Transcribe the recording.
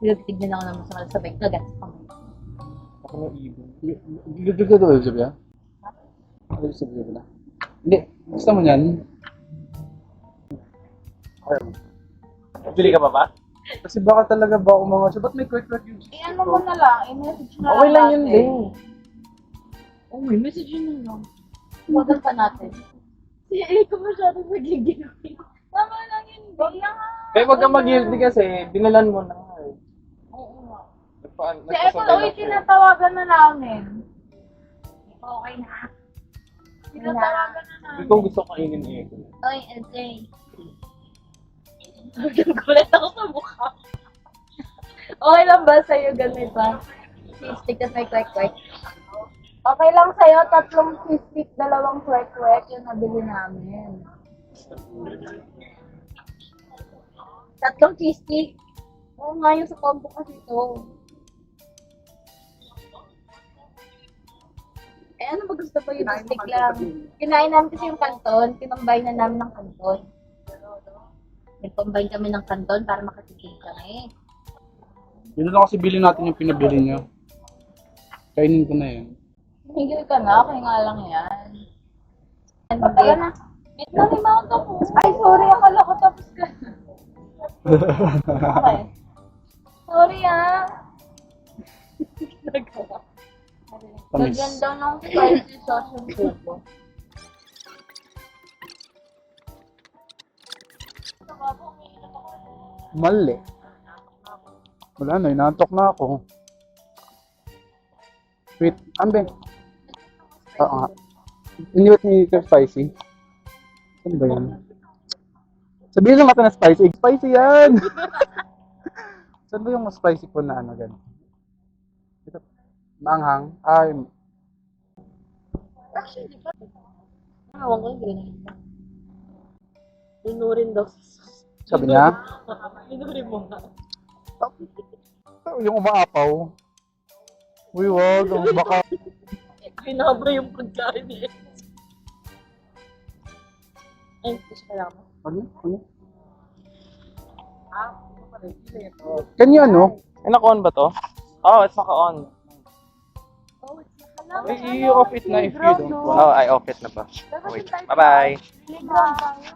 Tignan ako naman sa sabay kagat sa kamay. Ako ng ibon. Gagagad ba yung sabi ha? Ano yung sabi na? Hindi. Gusto mo yan? Bili ka pa ba? Kasi baka talaga ba ako mga siya. Ba't may quick-quick yung Ano mo na lang, i-message na okay lang yun natin. din. Oh, may message yun lang. Huwagan pa natin. Si Eko masyadong nagigilty. Tama lang yun, di. Kaya wag kang mag-guilty kasi binalan mo na. Oo nga. Si Eko, uy, tinatawagan na namin. Okay na. Tinatawagan na namin. Ikaw gusto kainin eh. Oy, LJ. Gulat ako sa mukha. Okay lang ba sa'yo ganito? Please, stick that my kwek-kwek. Okay lang sa'yo, 3 fish stick, 2 kwek-kwek, yung nabili namin. 3 cheese stick. Oo nga, yung sa combo kasi ito. Eh, ano ba gusto pa yung stick lang? Kinain namin kasi yung kanton. Kinambay na namin ng kanton. Nag-combine kami ng kanton para makatipid kami. Yun lang kasi bilhin natin yung pinabili niya. Kainin ko na yan. Higil ka na, kaya nga lang yan. Patala na. Wait na, may mount ako. Ay, sorry, akala ko tapos ka. Okay. Sorry Tamis. Lagyan daw ng spicy sauce yung pupo. Mali. Wala na, inaantok na ako. Wait, ambe. Oo nga. Iniwit ni Sir Spicy. Ano ba yan? Sabihin lang natin na spicy. Spicy yan! Saan ba yung mas spicy po na ano ganun? Ito, maanghang. Ay, Actually, di ba? Nakawang ko yung grenade. Linurin daw sa sauce. sabi niya, Linurin mo nga. yung umaapaw. Uy, wag. Baka, Pinaba yung pagkain eh. Ay, push ka lang. ano? Ano? Can you ano? Ay, naka-on ba to? Oh, it's naka-on. Oh, it's nakalang. I-off it na if you don't want. Oh, I off it na ba? Wait. Bye-bye. Playground tayo.